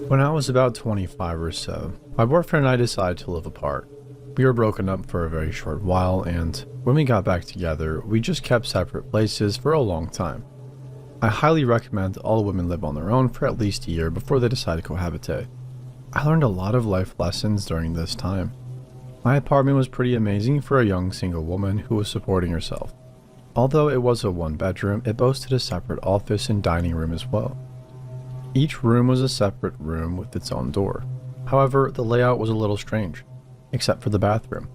When I was about 25 or so, my boyfriend and I decided to live apart. We were broken up for a very short while, and when we got back together, we just kept separate places for a long time. I highly recommend all women live on their own for at least a year before they decide to cohabitate. I learned a lot of life lessons during this time. My apartment was pretty amazing for a young single woman who was supporting herself. Although it was a one-bedroom, it boasted a separate office and dining room as well. Each room was a separate room with its own door. However, the layout was a little strange, except for the bathroom.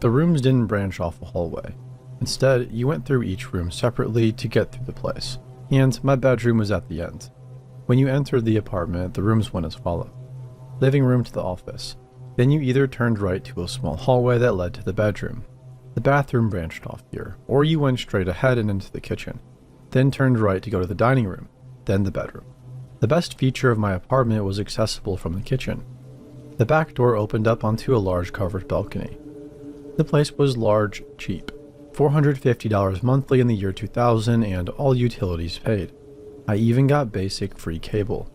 The rooms didn't branch off a hallway. Instead, you went through each room separately to get through the place, and my bedroom was at the end. When you entered the apartment, the rooms went as follows. Living room to the office. Then you either turned right to a small hallway that led to the bedroom. The bathroom branched off here, or you went straight ahead and into the kitchen. Then turned right to go to the dining room, then the bedroom. The best feature of my apartment was accessible from the kitchen. The back door opened up onto a large covered balcony. The place was large, cheap. $450 monthly in the year 2000 and all utilities paid. I even got basic free cable.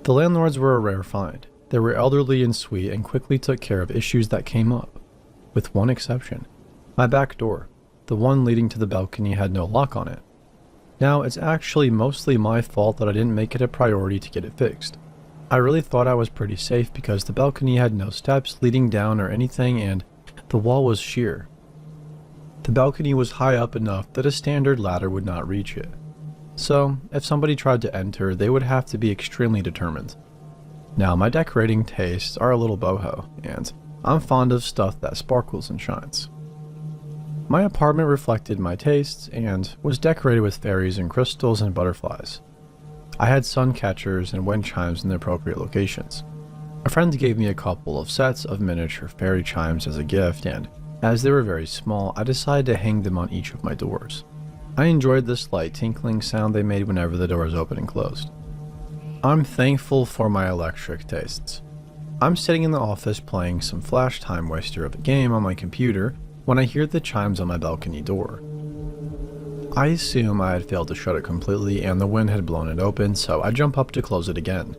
The landlords were a rare find. They were elderly and sweet and quickly took care of issues that came up. With one exception. My back door, the one leading to the balcony, had no lock on it. Now, it's actually mostly my fault that I didn't make it a priority to get it fixed. I really thought I was pretty safe because the balcony had no steps leading down or anything, and the wall was sheer. The balcony was high up enough that a standard ladder would not reach it. So, if somebody tried to enter, they would have to be extremely determined. Now, my decorating tastes are a little boho, and I'm fond of stuff that sparkles and shines. My apartment reflected my tastes and was decorated with fairies and crystals and butterflies. I had sun catchers and wind chimes in the appropriate locations. A friend gave me a couple of sets of miniature fairy chimes as a gift, and as they were very small, I decided to hang them on each of my doors. I enjoyed the slight tinkling sound they made whenever the doors opened and closed. I'm thankful for my electric tastes. I'm sitting in the office playing some flash time waster of a game on my computer when I hear the chimes on my balcony door. I assume I had failed to shut it completely and the wind had blown it open, so I jump up to close it again.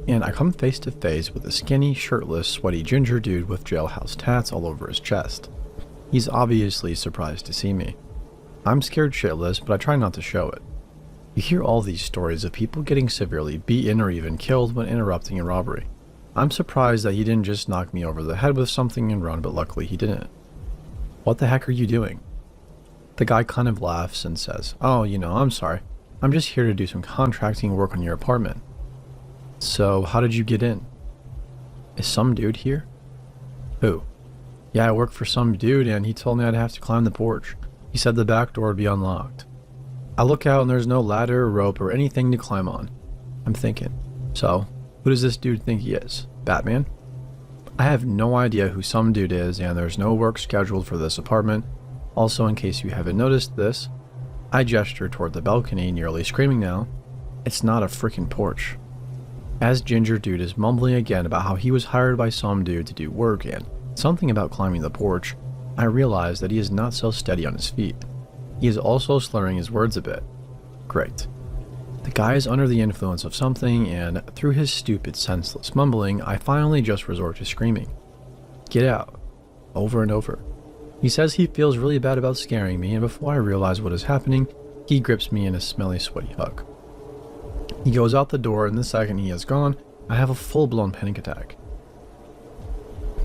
And I come face to face with a skinny, shirtless, sweaty ginger dude with jailhouse tats all over his chest. He's obviously surprised to see me. I'm scared shitless, but I try not to show it. You hear all these stories of people getting severely beaten or even killed when interrupting a robbery. I'm surprised that he didn't just knock me over the head with something and run, but luckily he didn't. What the heck are you doing? The guy kind of laughs and says, "Oh, I'm sorry. I'm just here to do some contracting work on your apartment." "So, how did you get in?" "Is some dude here?" "Who?" "Yeah, I work for some dude and he told me I'd have to climb the porch. He said the back door would be unlocked." I look out and there's no ladder, rope, or anything to climb on. I'm thinking, so, who does this dude think he is? Batman? I have no idea who some dude is, and there's no work scheduled for this apartment. Also, in case you haven't noticed this, I gesture toward the balcony, nearly screaming now, "It's not a freaking porch." As Ginger Dude is mumbling again about how he was hired by some dude to do work and something about climbing the porch, I realize that he is not so steady on his feet. He is also slurring his words a bit. Great. The guy is under the influence of something, and through his stupid, senseless mumbling, I finally just resort to screaming. "Get out." Over and over. He says he feels really bad about scaring me, and before I realize what is happening, he grips me in a smelly, sweaty hug. He goes out the door, and the second he is gone, I have a full-blown panic attack.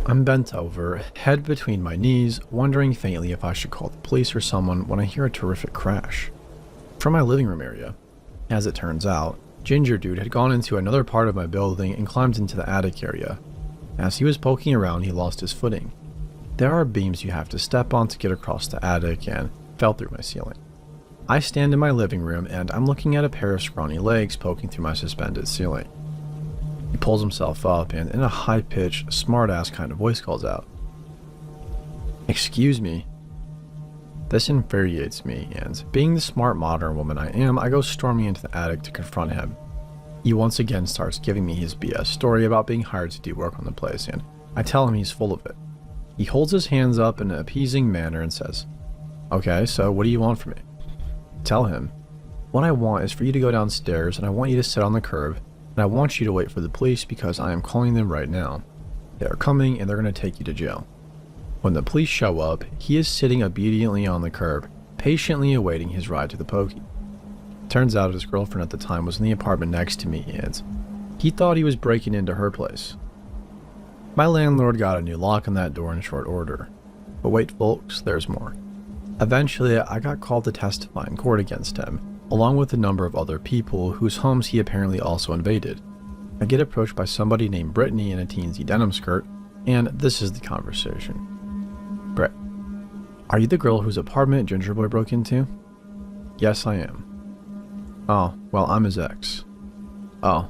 I'm bent over, head between my knees, wondering faintly if I should call the police or someone when I hear a terrific crash. From my living room area. As it turns out, Ginger Dude had gone into another part of my building and climbed into the attic area. As he was poking around, he lost his footing. There are beams you have to step on to get across the attic and fell through my ceiling. I stand in my living room and I'm looking at a pair of scrawny legs poking through my suspended ceiling. He pulls himself up and in a high-pitched, smart-ass kind of voice calls out, "Excuse me." This infuriates me, and being the smart modern woman I am, I go storming into the attic to confront him. He once again starts giving me his BS story about being hired to do work on the place, and I tell him he's full of it. He holds his hands up in an appeasing manner and says, "Okay, so what do you want from me?" Tell him, "What I want is for you to go downstairs and I want you to sit on the curb and I want you to wait for the police because I am calling them right now. They are coming and they're going to take you to jail." When the police show up, he is sitting obediently on the curb, patiently awaiting his ride to the pokey. Turns out his girlfriend at the time was in the apartment next to me, and he thought he was breaking into her place. My landlord got a new lock on that door in short order. But wait folks, there's more. Eventually, I got called to testify in court against him, along with a number of other people whose homes he apparently also invaded. I get approached by somebody named Brittany in a teensy denim skirt, and this is the conversation. "Britt, are you the girl whose apartment Ginger Boy broke into?" "Yes, I am." "Oh, well, I'm his ex." "Oh.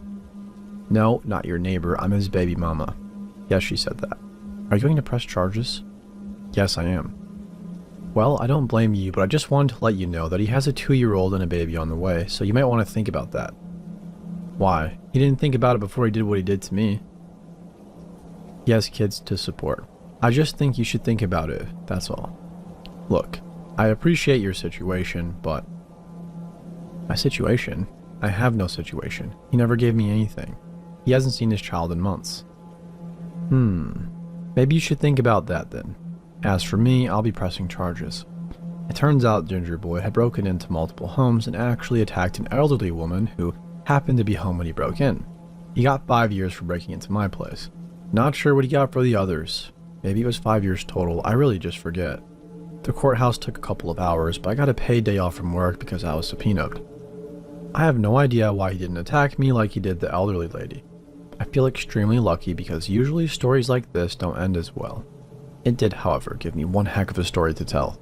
No, not your neighbor, I'm his baby mama." "Yes, she said that." "Are you going to press charges?" "Yes, I am." "Well, I don't blame you, but I just wanted to let you know that he has a 2-year-old and a baby on the way, so you might want to think about that." "Why? He didn't think about it before he did what he did to me." "He has kids to support. I just think you should think about it, that's all. Look, I appreciate your situation, but..." "My situation? I have no situation. He never gave me anything. He hasn't seen his child in months." Maybe you should think about that then. As for me, I'll be pressing charges." It turns out Ginger Boy had broken into multiple homes and actually attacked an elderly woman who happened to be home when he broke in. He got 5 years for breaking into my place. Not sure what he got for the others. Maybe it was 5 years total, I really just forget. The courthouse took a couple of hours, but I got a paid day off from work because I was subpoenaed. I have no idea why he didn't attack me like he did the elderly lady. I feel extremely lucky because usually stories like this don't end as well. It did, however, give me one heck of a story to tell.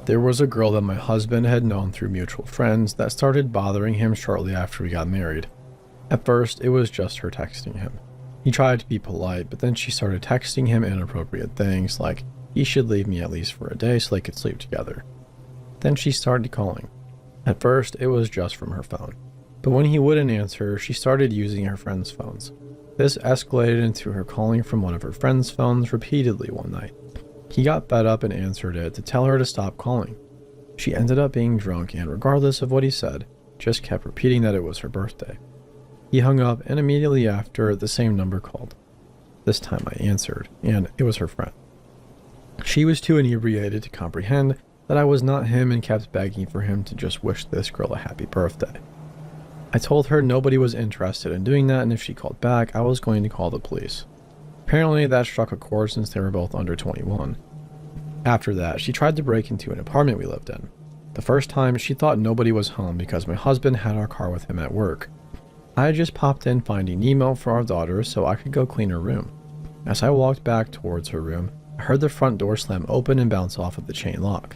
There was a girl that my husband had known through mutual friends that started bothering him shortly after we got married. At first, it was just her texting him. He tried to be polite, but then she started texting him inappropriate things like he should leave me at least for a day so they could sleep together. Then she started calling. At first, it was just from her phone. But when he wouldn't answer, she started using her friends' phones. This escalated into her calling from one of her friends' phones repeatedly one night. He got fed up and answered it to tell her to stop calling. She ended up being drunk and, regardless of what he said, just kept repeating that it was her birthday. He hung up, and immediately after, the same number called. This time I answered, and it was her friend. She was too inebriated to comprehend that I was not him and kept begging for him to just wish this girl a happy birthday. I told her nobody was interested in doing that, and if she called back, I was going to call the police. Apparently that struck a chord since they were both under 21. After that, she tried to break into an apartment we lived in. The first time, she thought nobody was home because my husband had our car with him at work. I had just popped in finding Nemo for our daughter so I could go clean her room. As I walked back towards her room, I heard the front door slam open and bounce off of the chain lock.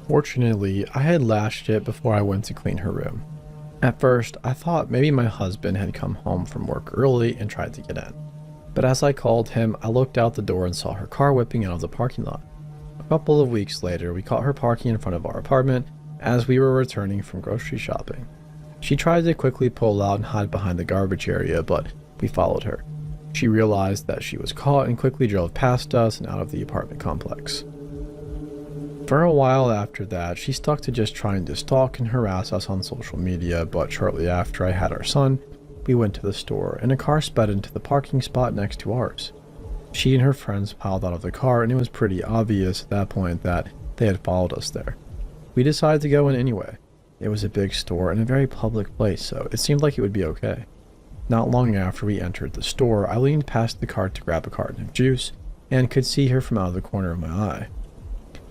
Fortunately, I had latched it before I went to clean her room. At first, I thought maybe my husband had come home from work early and tried to get in. But as I called him, I looked out the door and saw her car whipping out of the parking lot. A couple of weeks later, we caught her parking in front of our apartment as we were returning from grocery shopping. She tried to quickly pull out and hide behind the garbage area, but we followed her. She realized that she was caught and quickly drove past us and out of the apartment complex. For a while after that, she stuck to just trying to stalk and harass us on social media, but shortly after I had our son, we went to the store, and a car sped into the parking spot next to ours. She and her friends piled out of the car, and it was pretty obvious at that point that they had followed us there. We decided to go in anyway. It was a big store and a very public place, so it seemed like it would be okay. Not long after we entered the store, I leaned past the cart to grab a carton of juice, and could see her from out of the corner of my eye.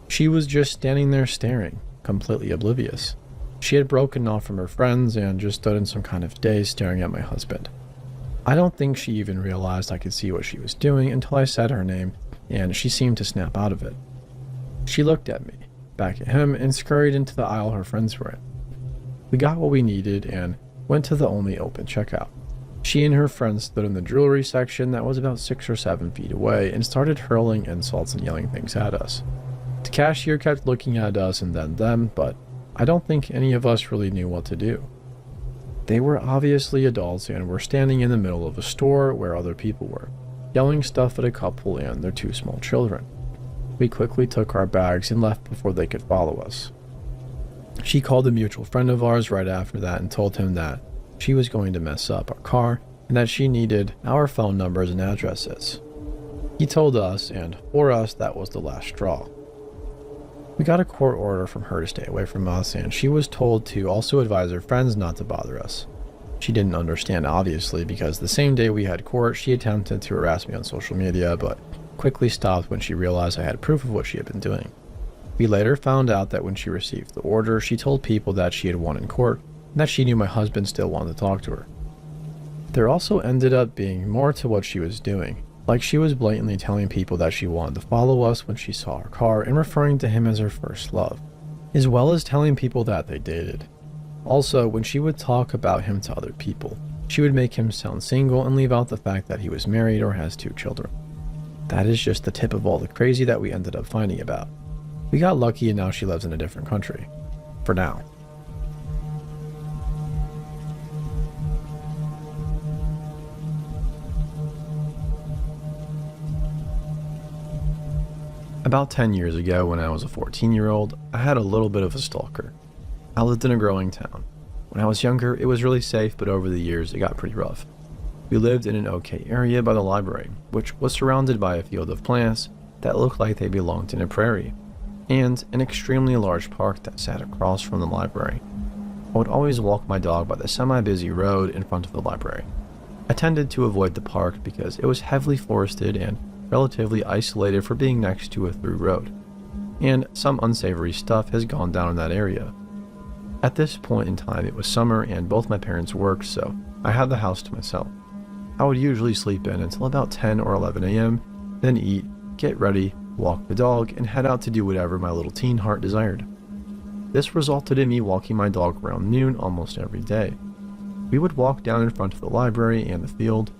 She was just standing there staring, completely oblivious. She had broken off from her friends and just stood in some kind of daze staring at my husband. I don't think she even realized I could see what she was doing until I said her name, and she seemed to snap out of it. She looked at me, back at him, and scurried into the aisle her friends were in. We got what we needed and went to the only open checkout. She and her friends stood in the jewelry section that was about 6 or 7 feet away and started hurling insults and yelling things at us. The cashier kept looking at us and then them, but I don't think any of us really knew what to do. They were obviously adults and were standing in the middle of a store where other people were. yelling stuff at a couple and their two small children. We quickly took our bags and left before they could follow us. She called a mutual friend of ours right after that and told him that she was going to mess up our car and that she needed our phone numbers and addresses. He told us, and for us, that was the last straw. We got a court order from her to stay away from us, and she was told to also advise her friends not to bother us. She didn't understand, obviously, because the same day we had court, she attempted to harass me on social media, but quickly stopped when she realized I had proof of what she had been doing. We later found out that when she received the order, she told people that she had won in court, and that she knew my husband still wanted to talk to her. There also ended up being more to what she was doing. Like she was blatantly telling people that she wanted to follow us when she saw our car and referring to him as her first love, as well as telling people that they dated. Also, when she would talk about him to other people, she would make him sound single and leave out the fact that he was married or has 2 children. That is just the tip of all the crazy that we ended up finding about. We got lucky and now she lives in a different country. For now. About 10 years ago, when I was a 14-year-old, I had a little bit of a stalker. I lived in a growing town. When I was younger, it was really safe, but over the years, it got pretty rough. We lived in an okay area by the library, which was surrounded by a field of plants that looked like they belonged in a prairie, and an extremely large park that sat across from the library. I would always walk my dog by the semi-busy road in front of the library. I tended to avoid the park because it was heavily forested and relatively isolated for being next to a through road, and some unsavory stuff has gone down in that area. At this point in time, it was summer and both my parents worked, so I had the house to myself. I would usually sleep in until about 10 or 11 a.m., then eat, get ready, walk the dog, and head out to do whatever my little teen heart desired. This resulted in me walking my dog around noon almost every day. We would walk down in front of the library and the field,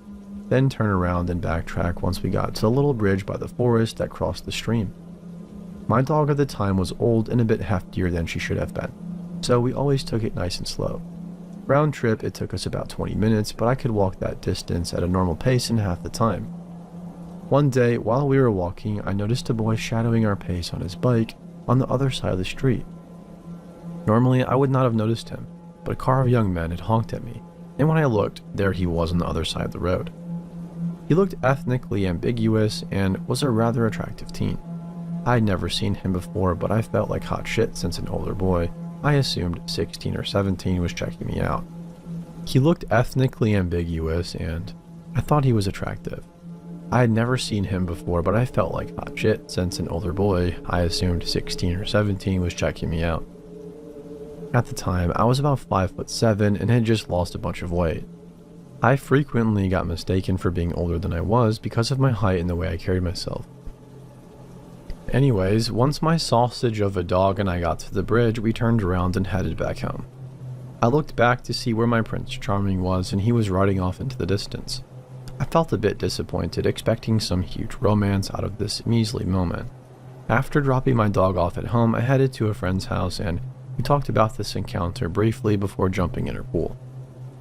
then turn around and backtrack once we got to the little bridge by the forest that crossed the stream. My dog at the time was old and a bit heftier than she should have been, so we always took it nice and slow. Round trip, it took us about 20 minutes, but I could walk that distance at a normal pace in half the time. One day, while we were walking, I noticed a boy shadowing our pace on his bike on the other side of the street. Normally, I would not have noticed him, but a car of young men had honked at me, and when I looked, there he was on the other side of the road. He looked ethnically ambiguous and was a rather attractive teen. I had never seen him before, but I felt like hot shit since an older boy, I assumed 16 or 17, was checking me out. He looked ethnically ambiguous and I thought he was attractive. I had never seen him before, but I felt like hot shit since an older boy, I assumed 16 or 17, was checking me out. At the time, I was about 5'7" and had just lost a bunch of weight. I frequently got mistaken for being older than I was because of my height and the way I carried myself. Anyways, once my sausage of a dog and I got to the bridge, we turned around and headed back home. I looked back to see where my Prince Charming was, and he was riding off into the distance. I felt a bit disappointed, expecting some huge romance out of this measly moment. After dropping my dog off at home, I headed to a friend's house and we talked about this encounter briefly before jumping in her pool.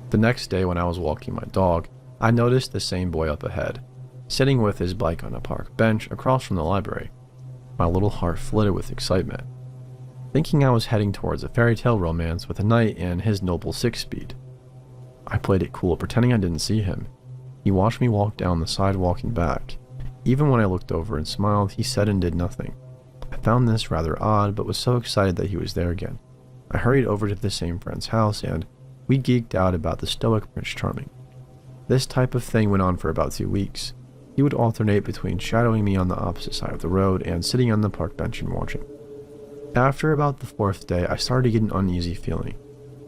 The next day when I was walking my dog, I noticed the same boy up ahead, sitting with his bike on a park bench across from the library. My little heart fluttered with excitement, thinking I was heading towards a fairy tale romance with a knight and his noble 6-speed. I played it cool, pretending I didn't see him. He watched me walk down the sidewalk and back. Even when I looked over and smiled, he said and did nothing. I found this rather odd, but was so excited that he was there again. I hurried over to the same friend's house and we geeked out about the stoic Prince Charming. This type of thing went on for about 2 weeks. He would alternate between shadowing me on the opposite side of the road and sitting on the park bench and watching. After about the 4th day, I started to get an uneasy feeling.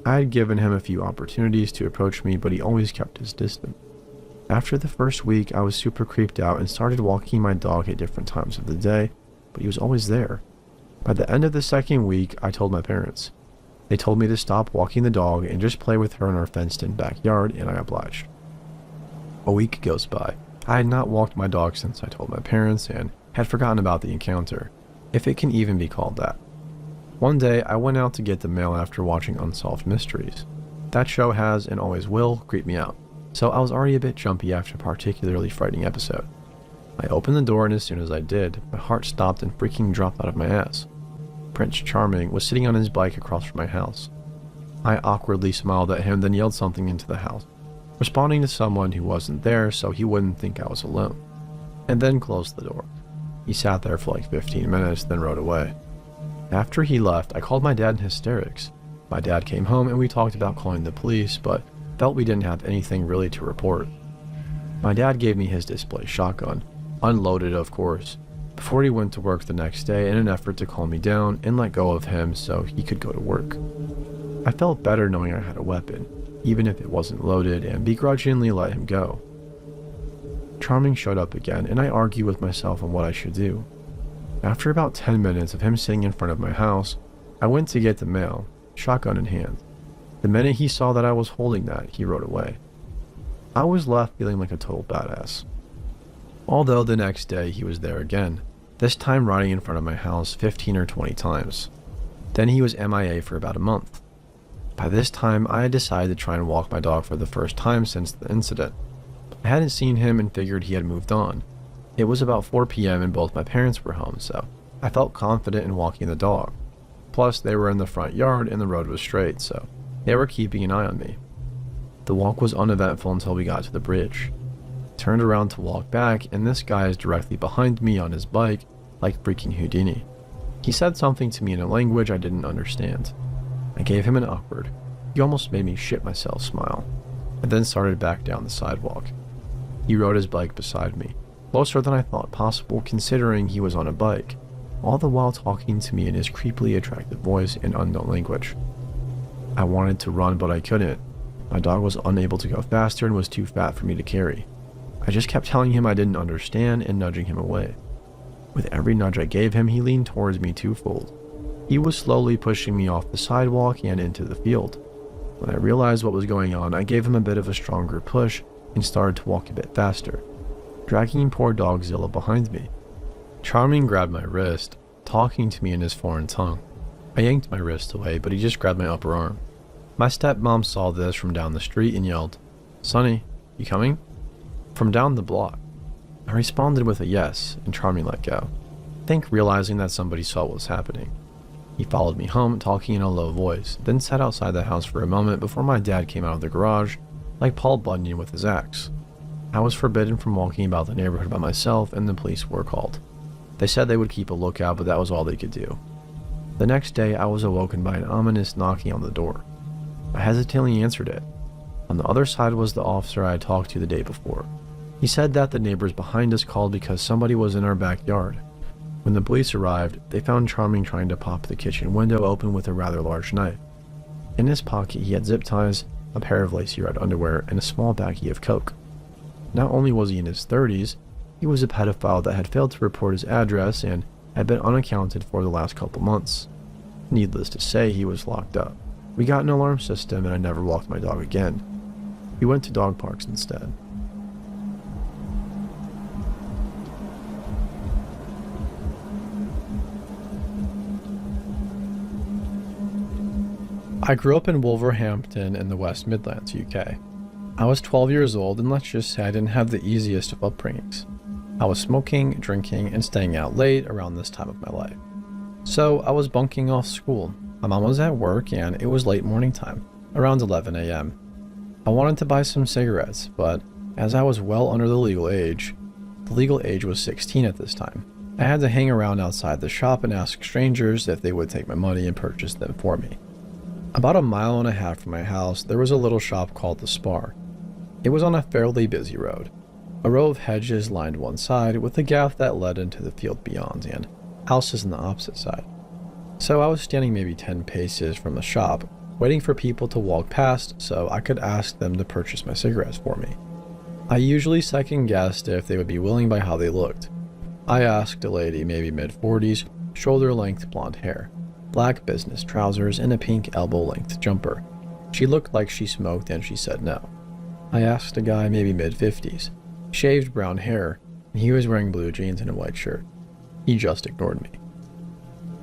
I had given him a few opportunities to approach me, but he always kept his distance. After the first week, I was super creeped out and started walking my dog at different times of the day, but he was always there. By the end of the 2nd week, I told my parents. They told me to stop walking the dog and just play with her in our fenced-in backyard, and I obliged. A week goes by. I had not walked my dog since I told my parents and had forgotten about the encounter, if it can even be called that. One day, I went out to get the mail after watching Unsolved Mysteries. That show has, and always will, creep me out. so I was already a bit jumpy after a particularly frightening episode. I opened the door, and as soon as I did, my heart stopped and freaking dropped out of my ass. Prince Charming was sitting on his bike across from my house. I awkwardly smiled at him, then yelled something into the house, responding to someone who wasn't there so he wouldn't think I was alone, and then closed the door. He sat there for like 15 minutes, then rode away. After he left, I called my dad in hysterics. My dad came home and we talked about calling the police, but felt we didn't have anything really to report. My dad gave me his display shotgun, unloaded of course, before he went to work the next day in an effort to calm me down and let go of him so he could go to work. I felt better knowing I had a weapon, even if it wasn't loaded, and begrudgingly let him go. Charming showed up again, and I argued with myself on what I should do. After about 10 minutes of him sitting in front of my house, I went to get the mail, shotgun in hand. The minute he saw that I was holding that, he rode away. I was left feeling like a total badass. Although the next day he was there again, this time riding in front of my house 15 or 20 times. Then he was MIA for about a month. By this time, I had decided to try and walk my dog for the first time since the incident. I hadn't seen him and figured he had moved on. It was about 4 p.m. and both my parents were home, so I felt confident in walking the dog. Plus, they were in the front yard and the road was straight, so they were keeping an eye on me. The walk was uneventful until we got to the bridge. I turned around to walk back, and this guy is directly behind me on his bike, like freaking Houdini. He said something to me in a language I didn't understand. I gave him an awkward, he almost made me shit myself smile, and then started back down the sidewalk. He rode his bike beside me, closer than I thought possible considering he was on a bike, all the while talking to me in his creepily attractive voice in unknown language. I wanted to run, but I couldn't. My dog was unable to go faster and was too fat for me to carry. I just kept telling him I didn't understand and nudging him away. With every nudge I gave him, he leaned towards me twofold. He was slowly pushing me off the sidewalk and into the field. When I realized what was going on, I gave him a bit of a stronger push and started to walk a bit faster, dragging poor Dogzilla behind me. Charming grabbed my wrist, talking to me in his foreign tongue. I yanked my wrist away, but he just grabbed my upper arm. My stepmom saw this from down the street and yelled, "Sonny, you coming?" from down the block. I responded with a yes, and Charming let go, I think realizing that somebody saw what was happening. He followed me home, talking in a low voice, then sat outside the house for a moment before my dad came out of the garage, like Paul Bunyan with his axe. I was forbidden from walking about the neighborhood by myself, and the police were called. They said they would keep a lookout, but that was all they could do. The next day, I was awoken by an ominous knocking on the door. I hesitantly answered it. On the other side was the officer I had talked to the day before. He said that the neighbors behind us called because somebody was in our backyard. When the police arrived, they found Charming trying to pop the kitchen window open with a rather large knife. In his pocket, he had zip ties, a pair of lacy red underwear, and a small baggie of coke. Not only was he in his 30s, he was a pedophile that had failed to report his address and had been unaccounted for the last couple months. Needless to say, he was locked up. We got an alarm system and I never walked my dog again. We went to dog parks instead. I grew up in Wolverhampton in the West Midlands, UK. I was 12 years old, and let's just say I didn't have the easiest of upbringings. I was smoking, drinking, and staying out late around this time of my life. So I was bunking off school. My mom was at work, and it was late morning time, around 11 a.m. I wanted to buy some cigarettes, but as I was well under the legal age was 16 at this time, I had to hang around outside the shop and ask strangers if they would take my money and purchase them for me. About a mile and a half from my house, there was a little shop called the Spar. It was on a fairly busy road. A row of hedges lined one side with a gap that led into the field beyond and houses on the opposite side. So I was standing maybe 10 paces from the shop, waiting for people to walk past so I could ask them to purchase my cigarettes for me. I usually second-guessed if they would be willing by how they looked. I asked a lady, maybe mid-40s, shoulder-length blonde hair, black business trousers, and a pink elbow-length jumper. She looked like she smoked and she said no. I asked a guy, maybe mid-50s, shaved brown hair, and he was wearing blue jeans and a white shirt. He just ignored me.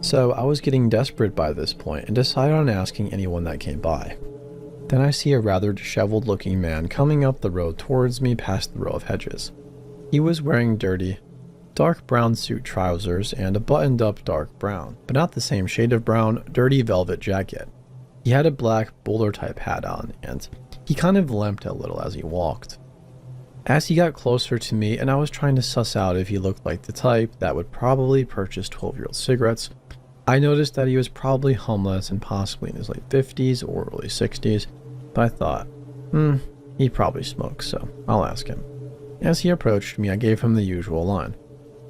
So I was getting desperate by this point and decided on asking anyone that came by. Then I see a rather disheveled looking man coming up the road towards me past the row of hedges. He was wearing dirty, dark brown suit trousers and a buttoned up dark brown, but not the same shade of brown, dirty velvet jacket. He had a black bowler type hat on, and he kind of limped a little as he walked. As he got closer to me and I was trying to suss out if he looked like the type that would probably purchase 12-year-old cigarettes, I noticed that he was probably homeless and possibly in his late 50s or early 60s, but I thought, he probably smokes, so I'll ask him. As he approached me, I gave him the usual line.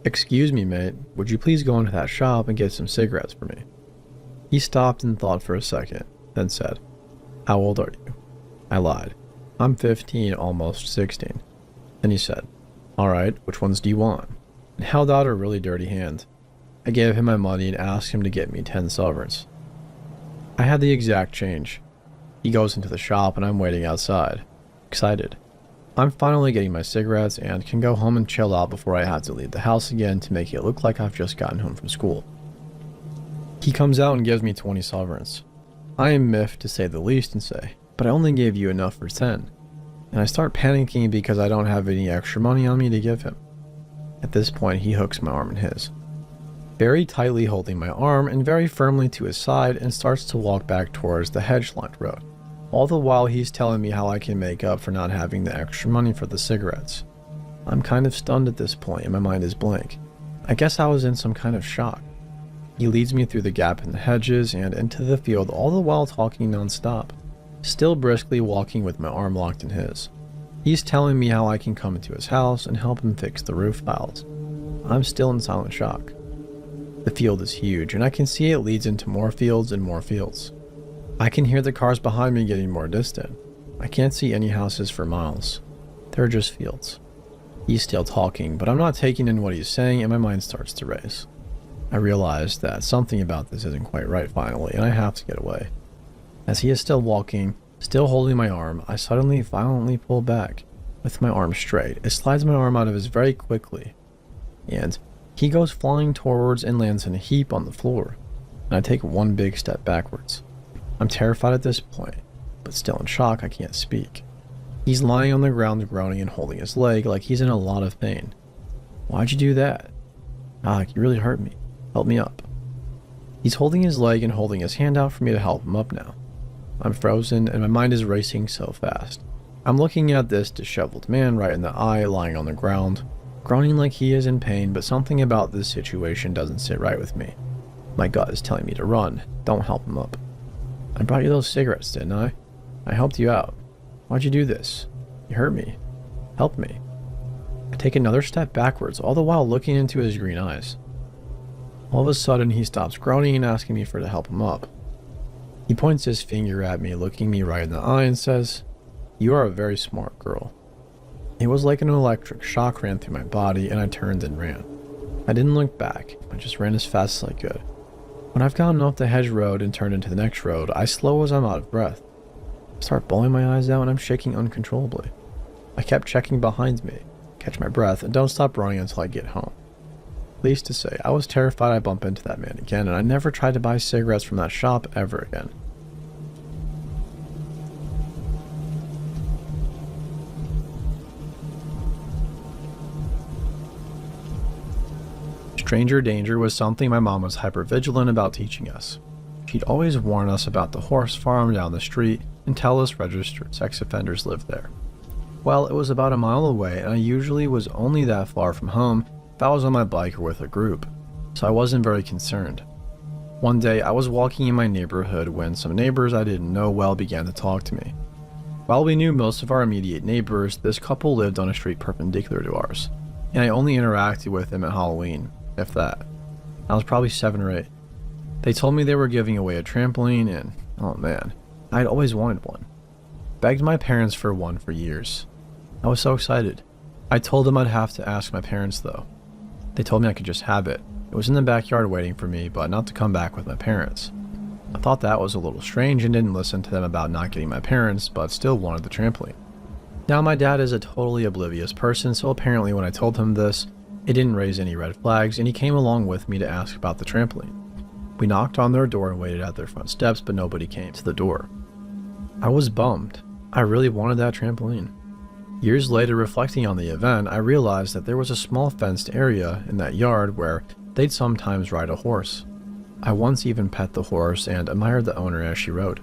"Excuse me, mate, would you please go into that shop and get some cigarettes for me?" He stopped and thought for a second, then said, "How old are you?" I lied. "I'm 15, almost 16. Then he said, "Alright, which ones do you want?" and held out a really dirty hand. I gave him my money and asked him to get me 10 sovereigns. I had the exact change. He goes into the shop and I'm waiting outside, excited. I'm finally getting my cigarettes and can go home and chill out before I have to leave the house again to make it look like I've just gotten home from school. He comes out and gives me 20 sovereigns. I am miffed to say the least and say, "But I only gave you enough for 10. And I start panicking because I don't have any extra money on me to give him. At this point, he hooks my arm in his, very tightly holding my arm and very firmly to his side, and starts to walk back towards the hedge-lined road. All the while he's telling me how I can make up for not having the extra money for the cigarettes. I'm kind of stunned at this point and my mind is blank. I guess I was in some kind of shock. He leads me through the gap in the hedges and into the field, all the while talking non-stop, still briskly walking with my arm locked in his. He's telling me how I can come into his house and help him fix the roof tiles. I'm still in silent shock. The field is huge and I can see it leads into more fields and more fields. I can hear the cars behind me getting more distant. I can't see any houses for miles. They're just fields. He's still talking, but I'm not taking in what he's saying and my mind starts to race. I realize that something about this isn't quite right finally, and I have to get away. As he is still walking, still holding my arm, I suddenly violently pull back. With my arm straight, it slides my arm out of his very quickly, and he goes flying towards and lands in a heap on the floor, and I take one big step backwards. I'm terrified at this point, but still in shock. I can't speak. He's lying on the ground groaning and holding his leg like he's in a lot of pain. "Why'd you do that?" "You really hurt me. Help me up." He's holding his leg and holding his hand out for me to help him up now. I'm frozen and my mind is racing so fast. I'm looking at this disheveled man right in the eye, lying on the ground, groaning like he is in pain, but something about this situation doesn't sit right with me. My gut is telling me to run. Don't help him up. "I brought you those cigarettes, didn't I? I helped you out. Why'd you do this? You hurt me. Help me." I take another step backwards, all the while looking into his green eyes. All of a sudden, he stops groaning and asking me to help him up. He points his finger at me, looking me right in the eye, and says, "You are a very smart girl." It was like an electric shock ran through my body, and I turned and ran. I didn't look back. I just ran as fast as I could. When I've gotten off the hedge road and turned into the next road, I slow as I'm out of breath. I start bawling my eyes out and I'm shaking uncontrollably. I kept checking behind me, catch my breath, and don't stop running until I get home. Pleased to say, I was terrified I'd bump into that man again, and I never tried to buy cigarettes from that shop ever again. Stranger danger was something my mom was hyper-vigilant about teaching us. She'd always warn us about the horse farm down the street and tell us registered sex offenders lived there. Well, it was about a mile away, and I usually was only that far from home if I was on my bike or with a group, so I wasn't very concerned. One day, I was walking in my neighborhood when some neighbors I didn't know well began to talk to me. While we knew most of our immediate neighbors, this couple lived on a street perpendicular to ours, and I only interacted with them at Halloween, if that. I was probably 7 or 8. They told me they were giving away a trampoline, and oh man, I'd always wanted one. Begged my parents for one for years. I was so excited. I told them I'd have to ask my parents though. They told me I could just have it. It was in the backyard waiting for me, but not to come back with my parents. I thought that was a little strange and didn't listen to them about not getting my parents, but still wanted the trampoline. Now my dad is a totally oblivious person, so apparently when I told him this, it didn't raise any red flags, and he came along with me to ask about the trampoline. We knocked on their door and waited at their front steps, but nobody came to the door. I was bummed. I really wanted that trampoline. Years later, reflecting on the event, I realized that there was a small fenced area in that yard where they'd sometimes ride a horse. I once even pet the horse and admired the owner as she rode.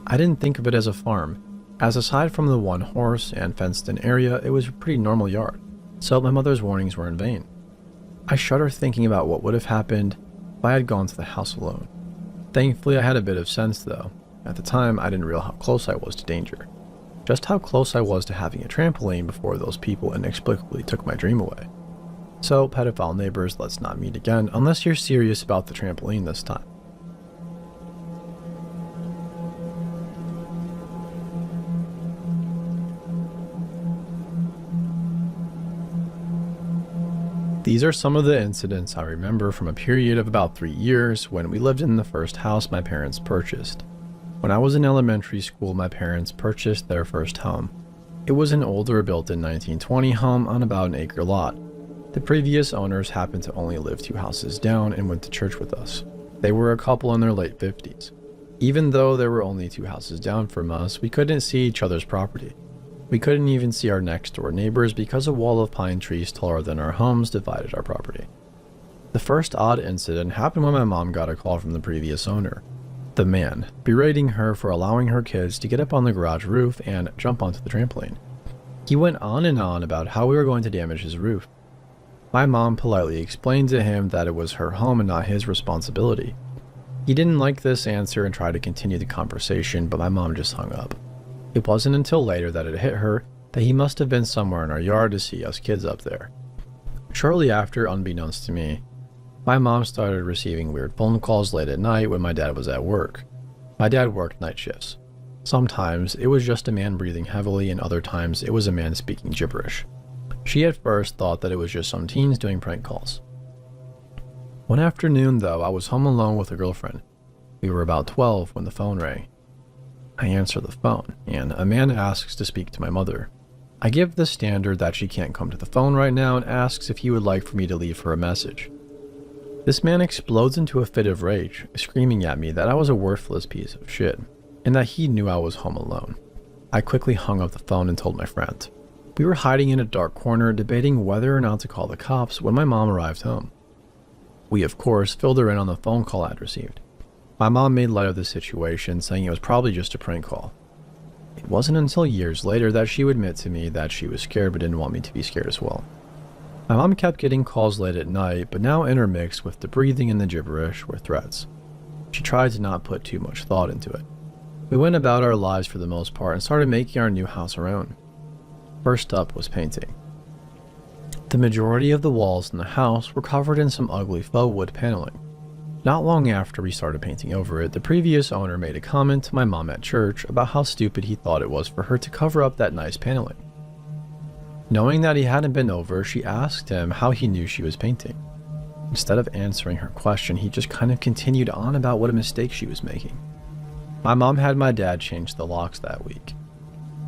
I didn't think of it as a farm, as aside from the one horse and fenced-in area, it was a pretty normal yard, so my mother's warnings were in vain. I shudder thinking about what would have happened if I had gone to the house alone. Thankfully, I had a bit of sense though. At the time, I didn't realize how close I was to danger. Just how close I was to having a trampoline before those people inexplicably took my dream away. So, pedophile neighbors, let's not meet again unless you're serious about the trampoline this time. These are some of the incidents I remember from a period of about 3 years when we lived in the first house my parents purchased. When I was in elementary school, my parents purchased their first home. It was an older, built in 1920 home on about an acre lot. The previous owners happened to only live 2 houses down and went to church with us. They were a couple in their late 50s. Even though there were only 2 houses down from us, we couldn't see each other's property. We couldn't even see our next door neighbors because a wall of pine trees taller than our homes divided our property. The first odd incident happened when my mom got a call from the previous owner. The man, berating her for allowing her kids to get up on the garage roof and jump onto the trampoline. He went on and on about how we were going to damage his roof. My mom politely explained to him that it was her home and not his responsibility. He didn't like this answer and tried to continue the conversation, but my mom just hung up. It wasn't until later that it hit her that he must have been somewhere in our yard to see us kids up there. Shortly after, unbeknownst to me, my mom started receiving weird phone calls late at night when my dad was at work. My dad worked night shifts. Sometimes it was just a man breathing heavily, and other times it was a man speaking gibberish. She at first thought that it was just some teens doing prank calls. One afternoon, though, I was home alone with a girlfriend. We were about 12 when the phone rang. I answer the phone, and a man asks to speak to my mother. I give the standard that she can't come to the phone right now and asks if he would like for me to leave her a message. This man explodes into a fit of rage, screaming at me that I was a worthless piece of shit, and that he knew I was home alone. I quickly hung up the phone and told my friend. We were hiding in a dark corner, debating whether or not to call the cops when my mom arrived home. We, of course, filled her in on the phone call I'd received. My mom made light of the situation, saying it was probably just a prank call. It wasn't until years later that she would admit to me that she was scared but didn't want me to be scared as well. My mom kept getting calls late at night, but now intermixed with the breathing and the gibberish were threats. She tried to not put too much thought into it. We went about our lives for the most part and started making our new house our own. First up was painting. The majority of the walls in the house were covered in some ugly faux wood paneling. Not long after we started painting over it, the previous owner made a comment to my mom at church about how stupid he thought it was for her to cover up that nice paneling. Knowing that he hadn't been over, she asked him how he knew she was painting. Instead of answering her question, he just kind of continued on about what a mistake she was making. My mom had my dad change the locks that week.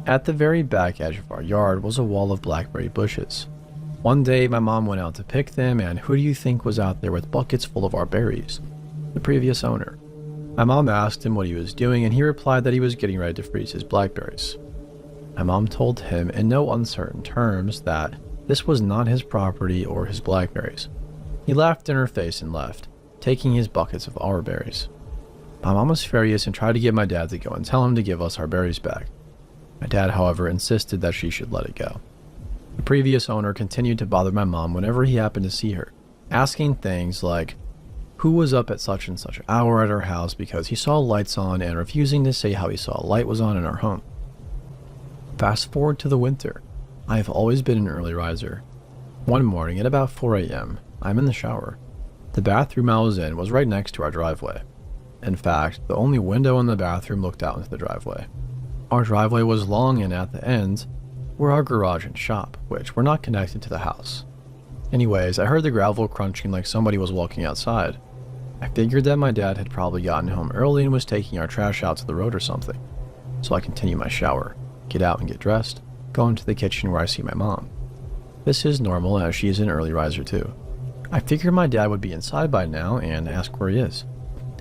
At the very back edge of our yard was a wall of blackberry bushes. One day, my mom went out to pick them, and who do you think was out there with buckets full of our berries? The previous owner. My mom asked him what he was doing, and he replied that he was getting ready to freeze his blackberries. My mom told him in no uncertain terms that this was not his property or his blackberries. He laughed in her face and left, taking his buckets of our berries. My mom was furious and tried to get my dad to go and tell him to give us our berries back. My dad, however, insisted that she should let it go. The previous owner continued to bother my mom whenever he happened to see her, asking things like who was up at such and such hour at our house because he saw lights on, and refusing to say how he saw a light was on in our home. Fast forward to the winter. I have always been an early riser. One morning at about 4 a.m., I'm in the shower. The bathroom I was in was right next to our driveway. In fact, the only window in the bathroom looked out into the driveway. Our driveway was long, and at the end were our garage and shop, which were not connected to the house. Anyways, I heard the gravel crunching like somebody was walking outside. I figured that my dad had probably gotten home early and was taking our trash out to the road or something. So I continue my shower, get out and get dressed, go into the kitchen where I see my mom. This is normal as she is an early riser too. I figured my dad would be inside by now and ask where he is.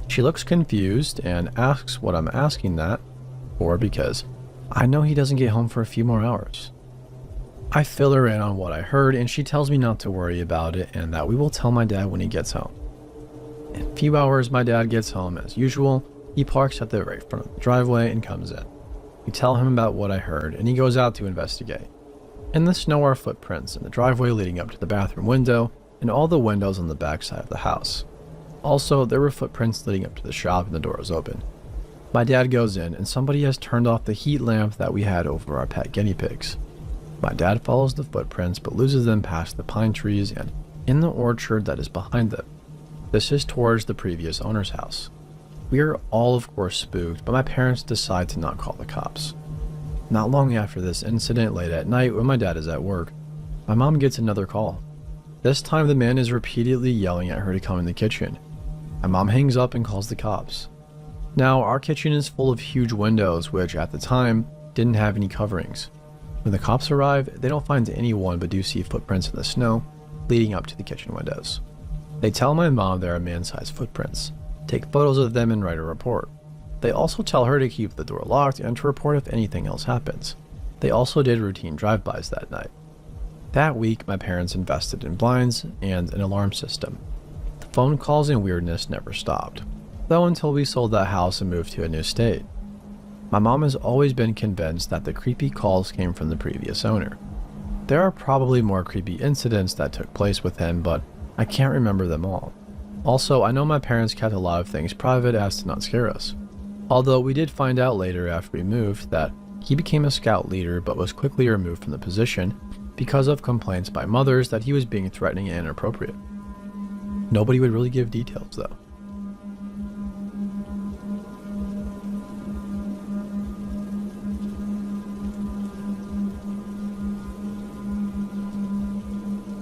She looks confused and asks what I'm asking that, or because I know he doesn't get home for a few more hours. I fill her in on what I heard, and she tells me not to worry about it and that we will tell my dad when he gets home. In a few hours, my dad gets home as usual. He parks at the very front of the driveway and comes in. We tell him about what I heard, and he goes out to investigate. In the snow are footprints in the driveway leading up to the bathroom window and all the windows on the back side of the house. Also, there were footprints leading up to the shop and the door was open. My dad goes in and somebody has turned off the heat lamp that we had over our pet guinea pigs. My dad follows the footprints but loses them past the pine trees and in the orchard that is behind them. This is towards the previous owner's house. We are all of course spooked, but my parents decide to not call the cops. Not long after this incident, late at night when my dad is at work, my mom gets another call. This time the man is repeatedly yelling at her to come in the kitchen. My mom hangs up and calls the cops. Now, our kitchen is full of huge windows, which at the time didn't have any coverings. When the cops arrive, they don't find anyone but do see footprints in the snow leading up to the kitchen windows. They tell my mom there are man-sized footprints, take photos of them and write a report. They also tell her to keep the door locked and to report if anything else happens. They also did routine drive-bys that night. That week, my parents invested in blinds and an alarm system. The phone calls and weirdness never stopped, though until we sold that house and moved to a new state. My mom has always been convinced that the creepy calls came from the previous owner. There are probably more creepy incidents that took place with him, but I can't remember them all. Also, I know my parents kept a lot of things private as to not scare us. Although we did find out later after we moved that he became a scout leader but was quickly removed from the position because of complaints by mothers that he was being threatening and inappropriate. Nobody would really give details though.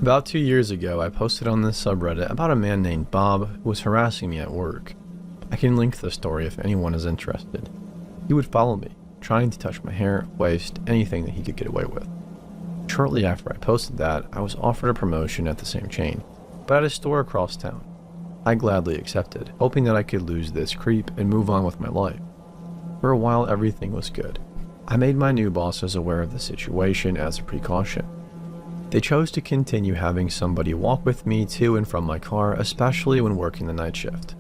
About 2 years ago, I posted on this subreddit about a man named Bob who was harassing me at work. I can link the story if anyone is interested. He would follow me, trying to touch my hair, waist, anything that he could get away with. Shortly after I posted that, I was offered a promotion at the same chain, but at a store across town. I gladly accepted, hoping that I could lose this creep and move on with my life. For a while, everything was good. I made my new bosses aware of the situation as a precaution. They chose to continue having somebody walk with me to and from my car, especially when working the night shift.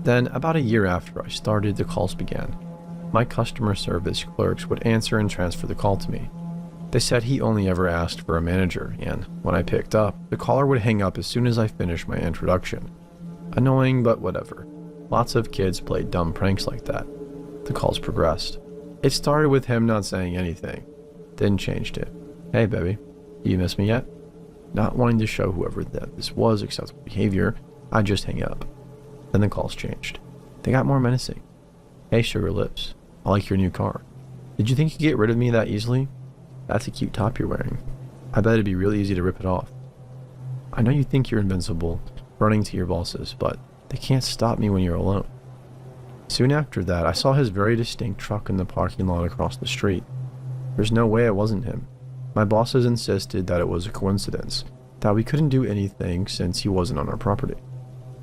Then, about a year after I started, the calls began. My customer service clerks would answer and transfer the call to me. They said he only ever asked for a manager, and when I picked up, the caller would hang up as soon as I finished my introduction. Annoying, but whatever. Lots of kids played dumb pranks like that. The calls progressed. It started with him not saying anything, then changed to, "Hey baby, you miss me yet?" Not wanting to show whoever that this was acceptable behavior, I just hang up. Then the calls changed. They got more menacing. "Hey sugar lips, I like your new car. Did you think you could get rid of me that easily? That's a cute top you're wearing. I bet it'd be really easy to rip it off. I know you think you're invincible, running to your bosses, but they can't stop me when you're alone." Soon after that, I saw his very distinct truck in the parking lot across the street. There's no way it wasn't him. My bosses insisted that it was a coincidence, that we couldn't do anything since he wasn't on our property.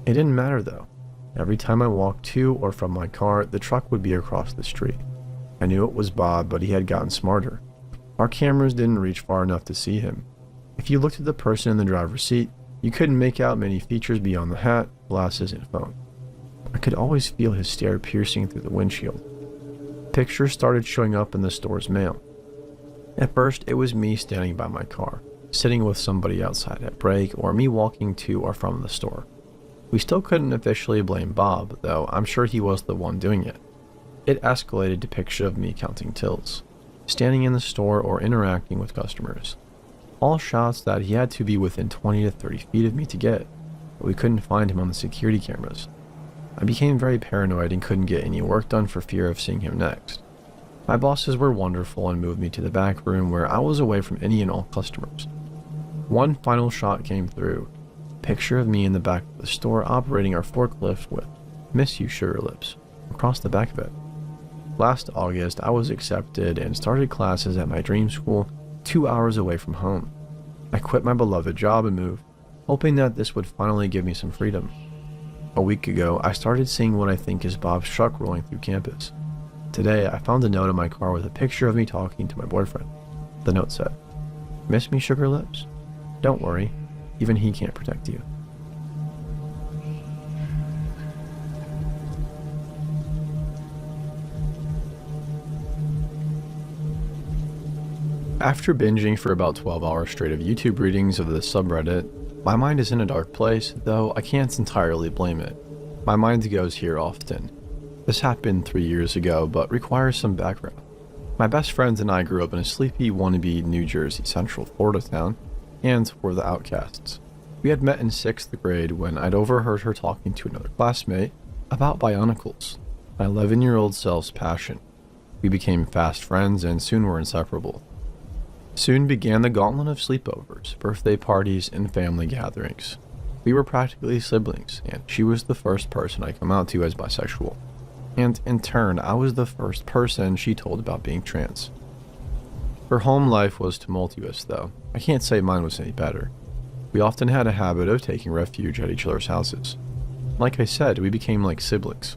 It didn't matter though. Every time I walked to or from my car, the truck would be across the street. I knew it was Bob, but he had gotten smarter. Our cameras didn't reach far enough to see him. If you looked at the person in the driver's seat, you couldn't make out many features beyond the hat, glasses, and phone. I could always feel his stare piercing through the windshield. Pictures started showing up in the store's mail. At first, it was me standing by my car, sitting with somebody outside at break, or me walking to or from the store. We still couldn't officially blame Bob, though I'm sure he was the one doing it. It escalated to pictures of me counting tills, standing in the store or interacting with customers. All shots that he had to be within 20 to 30 feet of me to get, but we couldn't find him on the security cameras. I became very paranoid and couldn't get any work done for fear of seeing him next. My bosses were wonderful and moved me to the back room where I was away from any and all customers. One final shot came through. Picture of me in the back of the store operating our forklift with "Miss you, sugar lips" across the back of it. Last August, I was accepted and started classes at my dream school 2 hours away from home. I quit my beloved job and moved, hoping that this would finally give me some freedom. A week ago, I started seeing what I think is Bob's truck rolling through campus. Today, I found a note in my car with a picture of me talking to my boyfriend. The note said, "Miss me, sugar lips? Don't worry, even he can't protect you." After binging for about 12 hours straight of YouTube readings of this subreddit, my mind is in a dark place, though I can't entirely blame it. My mind goes here often. This happened 3 years ago, but requires some background. My best friends and I grew up in a sleepy, wannabe New Jersey Central Florida town, and were the outcasts. We had met in 6th grade when I'd overheard her talking to another classmate about Bionicles, my 11-year-old self's passion. We became fast friends and soon were inseparable. Soon began the gauntlet of sleepovers, birthday parties, and family gatherings. We were practically siblings, and she was the first person I come out to as bisexual. And in turn, I was the first person she told about being trans. Her home life was tumultuous, though. I can't say mine was any better. We often had a habit of taking refuge at each other's houses. Like I said, we became like siblings.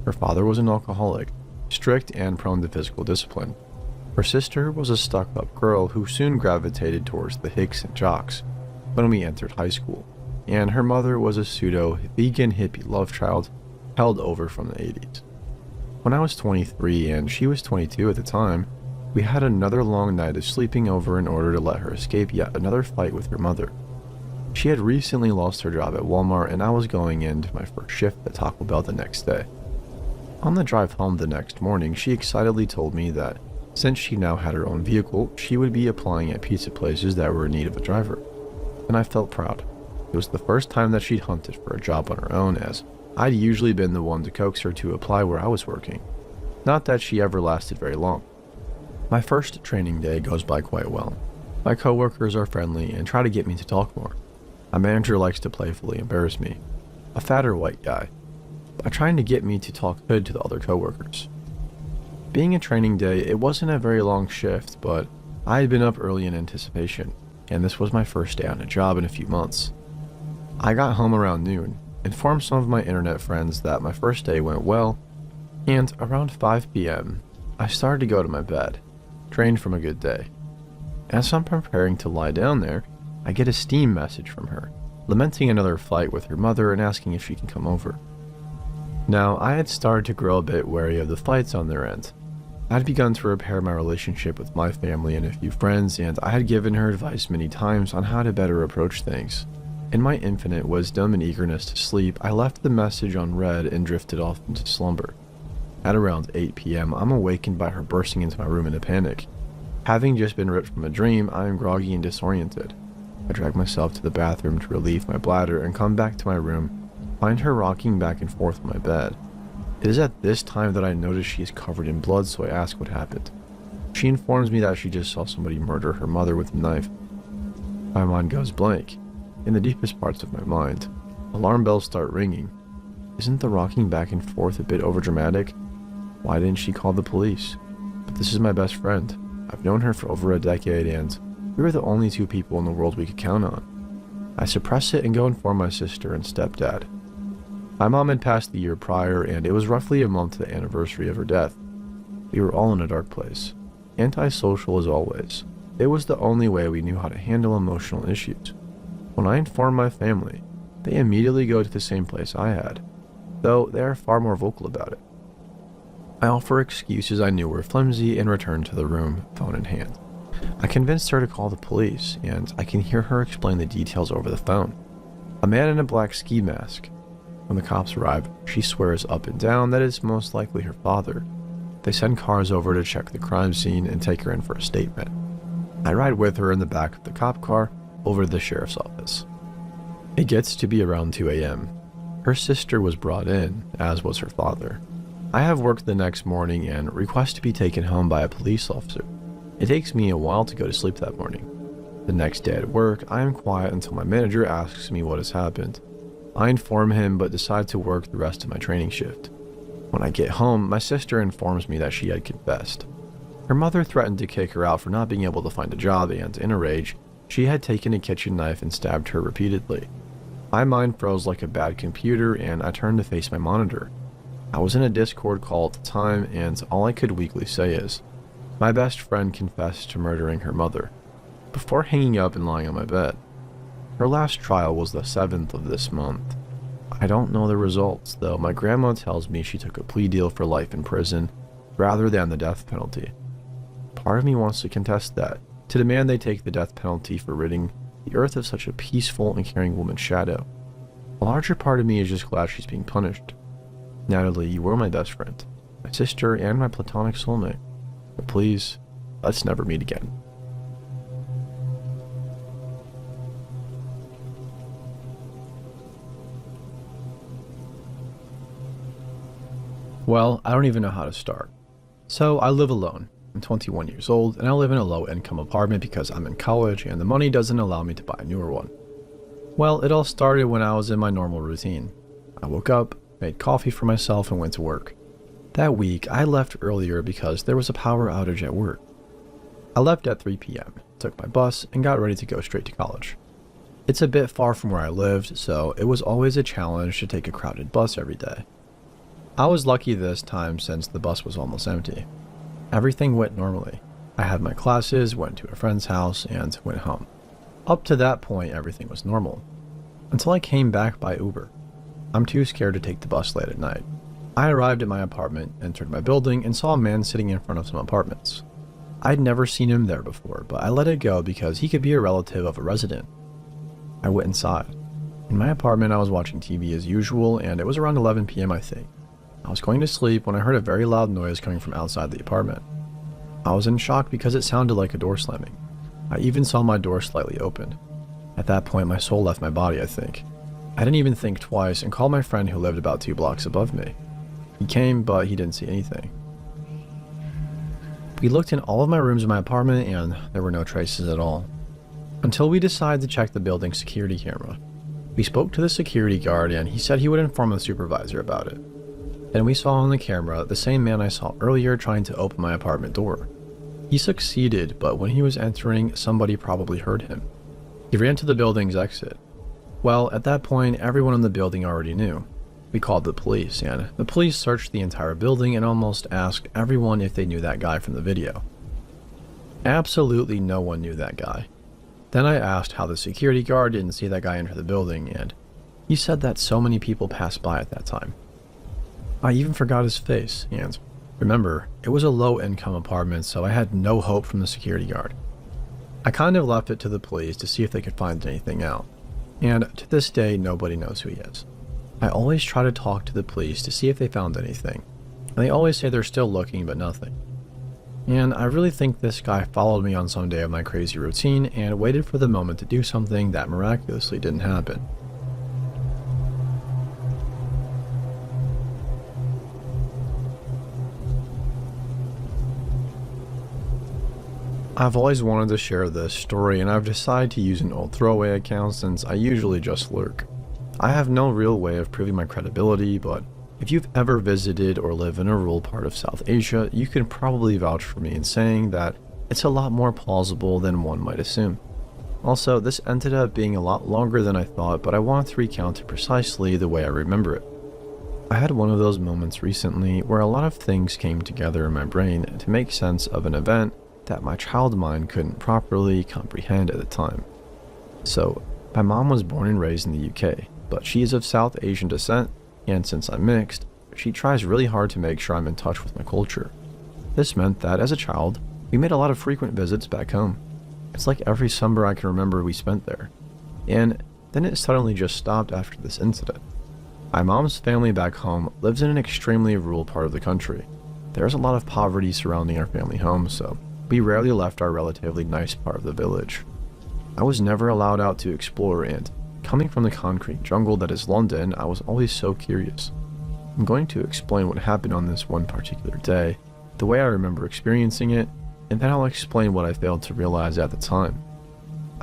Her father was an alcoholic, strict and prone to physical discipline. Her sister was a stuck-up girl who soon gravitated towards the hicks and jocks when we entered high school, and her mother was a pseudo-vegan hippie love child held over from the 80s. When I was 23 and she was 22 at the time, we had another long night of sleeping over in order to let her escape yet another fight with her mother. She had recently lost her job at Walmart and I was going into my first shift at Taco Bell the next day. On the drive home the next morning, she excitedly told me that since she now had her own vehicle, she would be applying at pizza places that were in need of a driver. And I felt proud. It was the first time that she'd hunted for a job on her own, as I'd usually been the one to coax her to apply where I was working. Not that she ever lasted very long. My first training day goes by quite well. My coworkers are friendly and try to get me to talk more. My manager likes to playfully embarrass me, a fatter white guy, by trying to get me to talk good to the other coworkers. Being a training day, it wasn't a very long shift, but I had been up early in anticipation, and this was my first day on a job in a few months. I got home around noon, informed some of my internet friends that my first day went well, and around 5 p.m., I started to go to my bed, drained from a good day. As I'm preparing to lie down there, I get a Steam message from her, lamenting another fight with her mother and asking if she can come over. Now, I had started to grow a bit wary of the fights on their end. I'd begun to repair my relationship with my family and a few friends, and I had given her advice many times on how to better approach things. In my infinite wisdom and eagerness to sleep, I left the message unread and drifted off into slumber. At around 8 p.m., I'm awakened by her bursting into my room in a panic. Having just been ripped from a dream, I am groggy and disoriented. I drag myself to the bathroom to relieve my bladder and come back to my room, find her rocking back and forth on my bed. It is at this time that I notice she is covered in blood, so I ask what happened. She informs me that she just saw somebody murder her mother with a knife. My mind goes blank. In the deepest parts of my mind, alarm bells start ringing. Isn't the rocking back and forth a bit overdramatic? Why didn't she call the police? But this is my best friend. I've known her for over a decade, and we were the only two people in the world we could count on. I suppress it and go inform my sister and stepdad. My mom had passed the year prior, and it was roughly a month to the anniversary of her death. We were all in a dark place. Antisocial as always. It was the only way we knew how to handle emotional issues. When I inform my family, they immediately go to the same place I had, though they are far more vocal about it. I offer excuses I knew were flimsy and return to the room, phone in hand. I convinced her to call the police, and I can hear her explain the details over the phone. A man in a black ski mask. When the cops arrive, she swears up and down that it's most likely her father. They send cars over to check the crime scene and take her in for a statement. I ride with her in the back of the cop car over to the sheriff's office. It gets to be around 2 a.m. Her sister was brought in, as was her father. I have work the next morning and request to be taken home by a police officer. It takes me a while to go to sleep that morning. The next day at work, I am quiet until my manager asks me what has happened. I inform him but decide to work the rest of my training shift. When I get home, my sister informs me that she had confessed. Her mother threatened to kick her out for not being able to find a job, and in a rage, she had taken a kitchen knife and stabbed her repeatedly. My mind froze like a bad computer and I turned to face my monitor. I was in a Discord call at the time, and all I could weakly say is, my best friend confessed to murdering her mother, before hanging up and lying on my bed. Her last trial was the 7th of this month. I don't know the results, though my grandma tells me she took a plea deal for life in prison, rather than the death penalty. Part of me wants to contest that, to demand they take the death penalty for ridding the earth of such a peaceful and caring woman's shadow. A larger part of me is just glad she's being punished. Natalie, you were my best friend, my sister, and my platonic soulmate. But please, let's never meet again. Well, I don't even know how to start. So I live alone. I'm 21 years old, and I live in a low-income apartment because I'm in college and the money doesn't allow me to buy a newer one. Well, it all started when I was in my normal routine. I woke up, made coffee for myself, and went to work. That week, I left earlier because there was a power outage at work. I left at 3 p.m., took my bus, and got ready to go straight to college. It's a bit far from where I lived, so it was always a challenge to take a crowded bus every day. I was lucky this time since the bus was almost empty. Everything went normally. I had my classes, went to a friend's house, and went home. Up to that point, everything was normal. Until I came back by Uber. I'm too scared to take the bus late at night. I arrived at my apartment, entered my building, and saw a man sitting in front of some apartments. I'd never seen him there before, but I let it go because he could be a relative of a resident. I went inside. In my apartment, I was watching TV as usual, and it was around 11 p.m. I think. I was going to sleep when I heard a very loud noise coming from outside the apartment. I was in shock because it sounded like a door slamming. I even saw my door slightly open. At that point, my soul left my body, I think. I didn't even think twice and called my friend who lived about 2 blocks above me. He came, but he didn't see anything. We looked in all of my rooms in my apartment and there were no traces at all. Until we decided to check the building's security camera. We spoke to the security guard and he said he would inform the supervisor about it. Then we saw on the camera the same man I saw earlier trying to open my apartment door. He succeeded, but when he was entering, somebody probably heard him. He ran to the building's exit. Well, at that point, everyone in the building already knew. We called the police, and the police searched the entire building and almost asked everyone if they knew that guy from the video. Absolutely no one knew that guy. Then I asked how the security guard didn't see that guy enter the building, and he said that so many people passed by at that time. I even forgot his face, and remember, it was a low-income apartment, so I had no hope from the security guard. I kind of left it to the police to see if they could find anything out, and to this day, nobody knows who he is. I always try to talk to the police to see if they found anything, and they always say they're still looking, but nothing. And I really think this guy followed me on some day of my crazy routine and waited for the moment to do something that miraculously didn't happen. I've always wanted to share this story, and I've decided to use an old throwaway account since I usually just lurk. I have no real way of proving my credibility, but if you've ever visited or live in a rural part of South Asia, you can probably vouch for me in saying that it's a lot more plausible than one might assume. Also, this ended up being a lot longer than I thought, but I wanted to recount it precisely the way I remember it. I had one of those moments recently where a lot of things came together in my brain to make sense of an event that my child mind couldn't properly comprehend at the time. So, my mom was born and raised in the UK, but she is of South Asian descent, and since I'm mixed, she tries really hard to make sure I'm in touch with my culture. This meant that, as a child, we made a lot of frequent visits back home. It's like every summer I can remember we spent there. And then it suddenly just stopped after this incident. My mom's family back home lives in an extremely rural part of the country. There's a lot of poverty surrounding our family home, so we rarely left our relatively nice part of the village. I was never allowed out to explore, and coming from the concrete jungle that is London, I was always so curious. I'm going to explain what happened on this one particular day, the way I remember experiencing it, and then I'll explain what I failed to realize at the time.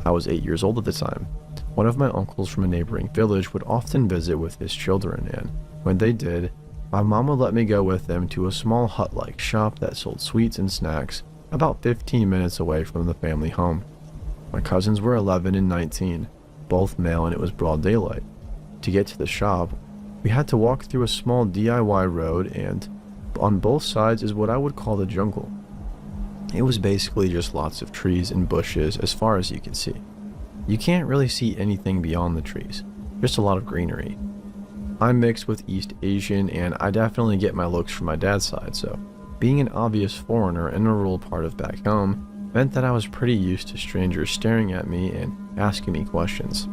I was 8 years old at the time. One of my uncles from a neighboring village would often visit with his children, and when they did, my mom would let me go with them to a small hut-like shop that sold sweets and snacks about 15 minutes away from the family home. My cousins were 11 and 19, both male, and it was broad daylight. To get to the shop, We had to walk through a small DIY road, and on both sides is what I would call the jungle. It was basically just lots of trees and bushes as far as you can see. You can't really see anything beyond the trees, just a lot of greenery. I'm mixed with East Asian, and I definitely get my looks from my dad's side, so being an obvious foreigner in a rural part of back home meant that I was pretty used to strangers staring at me and asking me questions.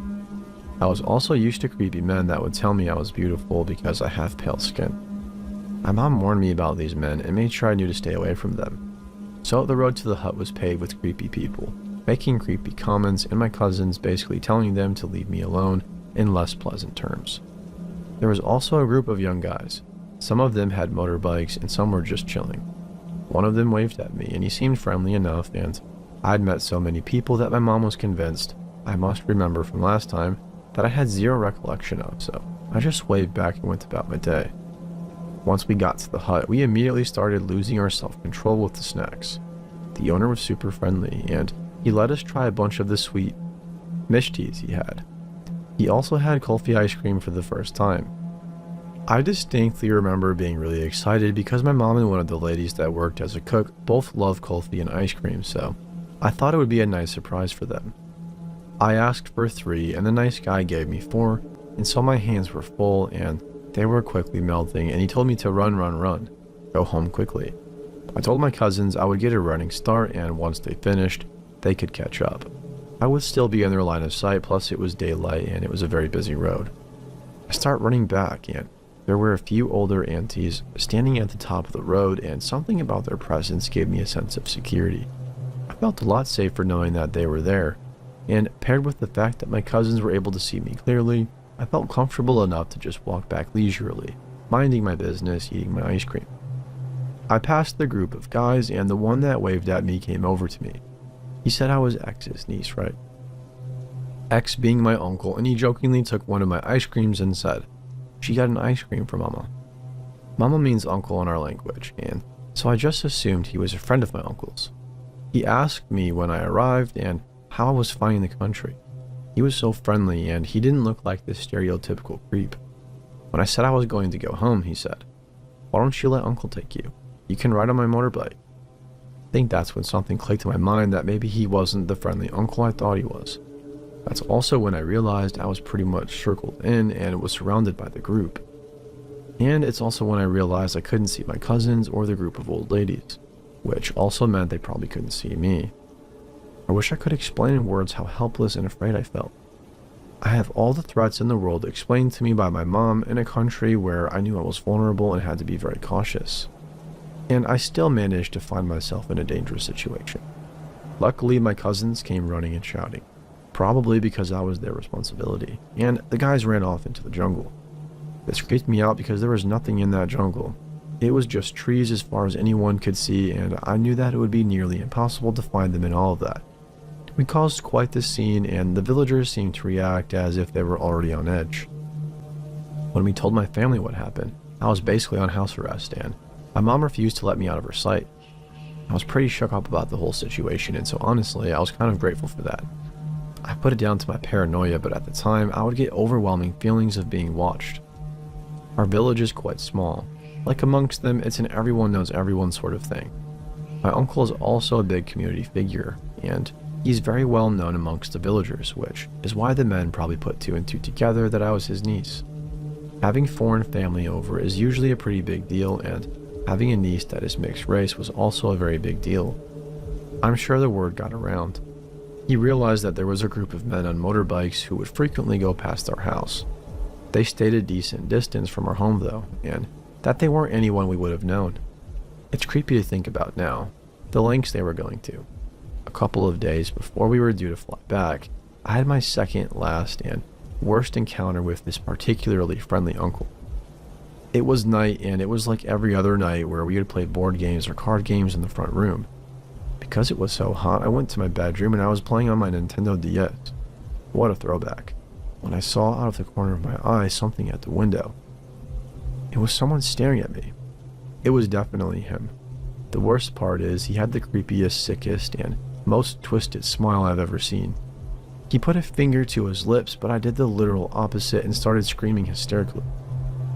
I was also used to creepy men that would tell me I was beautiful because I have pale skin. My mom warned me about these men and made sure I knew to stay away from them. So the road to the hut was paved with creepy people, making creepy comments, and my cousins basically telling them to leave me alone in less pleasant terms. There was also a group of young guys. Some of them had motorbikes and some were just chilling. One of them waved at me and he seemed friendly enough, and I'd met so many people that my mom was convinced I must remember from last time that I had zero recollection of, so I just waved back and went about my day. Once we got to the hut, we immediately started losing our self-control with the snacks. The owner was super friendly, and he let us try a bunch of the sweet mishtis he had. He also had kulfi ice cream for the first time. I distinctly remember being really excited because my mom and one of the ladies that worked as a cook both love kulfi and ice cream, so I thought it would be a nice surprise for them. I asked for 3 and the nice guy gave me 4, and so my hands were full and they were quickly melting, and he told me to run, go home quickly. I told my cousins I would get a running start, and once they finished, they could catch up. I would still be in their line of sight, plus it was daylight and it was a very busy road. I start running back, and there were a few older aunties standing at the top of the road, and something about their presence gave me a sense of security. I felt a lot safer knowing that they were there, and paired with the fact that my cousins were able to see me clearly, I felt comfortable enough to just walk back leisurely, minding my business, eating my ice cream. I passed the group of guys, and the one that waved at me came over to me. He said I was X's niece, right? X being my uncle, and he jokingly took one of my ice creams and said, "She got an ice cream for Mama." Mama means uncle in our language, and so I just assumed he was a friend of my uncle's. He asked me when I arrived and how I was finding the country. He was so friendly, and he didn't look like the stereotypical creep. When I said I was going to go home, he said, "Why don't you let Uncle take you? You can ride on my motorbike." I think that's when something clicked in my mind that maybe he wasn't the friendly uncle I thought he was. That's also when I realized I was pretty much circled in and was surrounded by the group. And it's also when I realized I couldn't see my cousins or the group of old ladies, which also meant they probably couldn't see me. I wish I could explain in words how helpless and afraid I felt. I have all the threats in the world explained to me by my mom in a country where I knew I was vulnerable and had to be very cautious. And I still managed to find myself in a dangerous situation. Luckily, my cousins came running and shouting, probably because I was their responsibility, and the guys ran off into the jungle. This creeped me out because there was nothing in that jungle. It was just trees as far as anyone could see, and I knew that it would be nearly impossible to find them in all of that. We caused quite the scene, and the villagers seemed to react as if they were already on edge. When we told my family what happened, I was basically on house arrest, and my mom refused to let me out of her sight. I was pretty shook up about the whole situation, and so honestly, I was kind of grateful for that. I put it down to my paranoia, but at the time, I would get overwhelming feelings of being watched. Our village is quite small. Like amongst them, it's an everyone knows everyone sort of thing. My uncle is also a big community figure, and he's very well known amongst the villagers, which is why the men probably put 2 and 2 together that I was his niece. Having foreign family over is usually a pretty big deal, and having a niece that is mixed race was also a very big deal. I'm sure the word got around. He realized that there was a group of men on motorbikes who would frequently go past our house. They stayed a decent distance from our home though, and that they weren't anyone we would have known. It's creepy to think about now, the lengths they were going to. A couple of days before we were due to fly back, I had my second, last, and worst encounter with this particularly friendly uncle. It was night, and it was like every other night where we would play board games or card games in the front room. Because it was so hot, I went to my bedroom and I was playing on my Nintendo DS. What a throwback. When I saw out of the corner of my eye something at the window. It was someone staring at me. It was definitely him. The worst part is he had the creepiest, sickest, and most twisted smile I've ever seen. He put a finger to his lips, but I did the literal opposite and started screaming hysterically.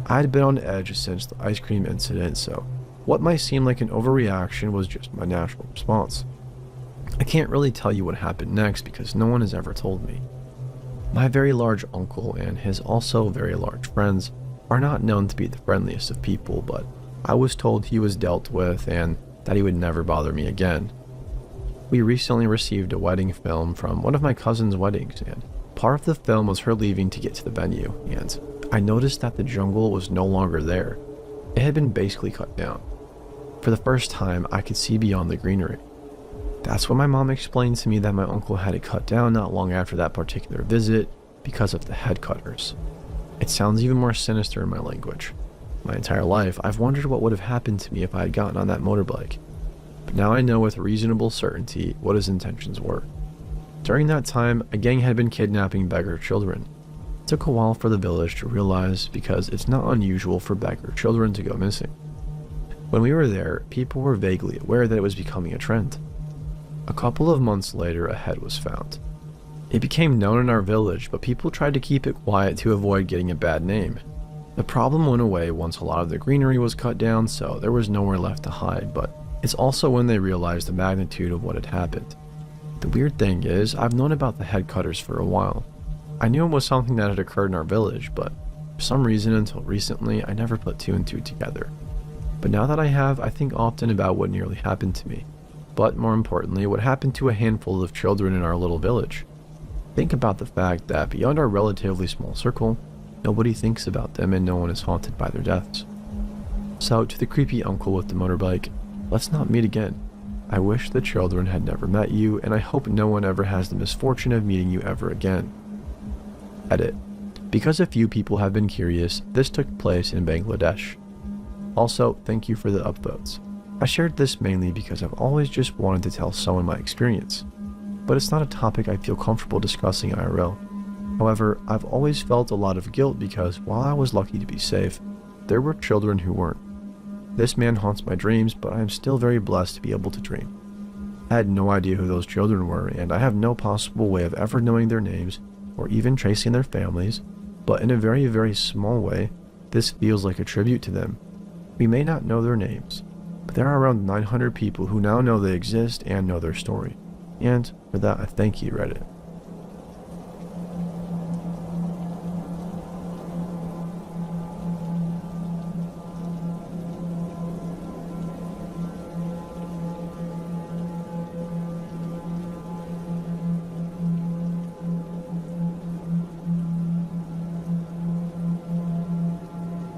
I had been on edge since the ice cream incident, so what might seem like an overreaction was just my natural response. I can't really tell you what happened next because no one has ever told me. My very large uncle and his also very large friends are not known to be the friendliest of people, but I was told he was dealt with and that he would never bother me again. We recently received a wedding film from one of my cousin's weddings, and part of the film was her leaving to get to the venue, and I noticed that the jungle was no longer there. It had been basically cut down. For the first time, I could see beyond the greenery. That's when my mom explained to me that my uncle had it cut down not long after that particular visit because of the head cutters. It sounds even more sinister in my language. My entire life, I've wondered what would have happened to me if I had gotten on that motorbike. But now I know with reasonable certainty what his intentions were. During that time, a gang had been kidnapping beggar children. It took a while for the village to realize because it's not unusual for beggar children to go missing. When we were there, people were vaguely aware that it was becoming a trend. A couple of months later, a head was found. It became known in our village, but people tried to keep it quiet to avoid getting a bad name. The problem went away once a lot of the greenery was cut down, so there was nowhere left to hide, but it's also when they realized the magnitude of what had happened. The weird thing is, I've known about the head cutters for a while. I knew it was something that had occurred in our village, but for some reason until recently, I never put two and two together. But now that I have, I think often about what nearly happened to me. But more importantly, what happened to a handful of children in our little village. Think about the fact that beyond our relatively small circle, nobody thinks about them and no one is haunted by their deaths. So to the creepy uncle with the motorbike, let's not meet again. I wish the children had never met you, and I hope no one ever has the misfortune of meeting you ever again. Edit. Because a few people have been curious, this took place in Bangladesh. Also, thank you for the upvotes. I shared this mainly because I've always just wanted to tell someone my experience, but it's not a topic I feel comfortable discussing IRL. However, I've always felt a lot of guilt because while I was lucky to be safe, there were children who weren't. This man haunts my dreams, but I am still very blessed to be able to dream. I had no idea who those children were, and I have no possible way of ever knowing their names or even tracing their families, but in a very, very small way, this feels like a tribute to them. We may not know their names, but there are around 900 people who now know they exist and know their story. And for that, I thank you, Reddit.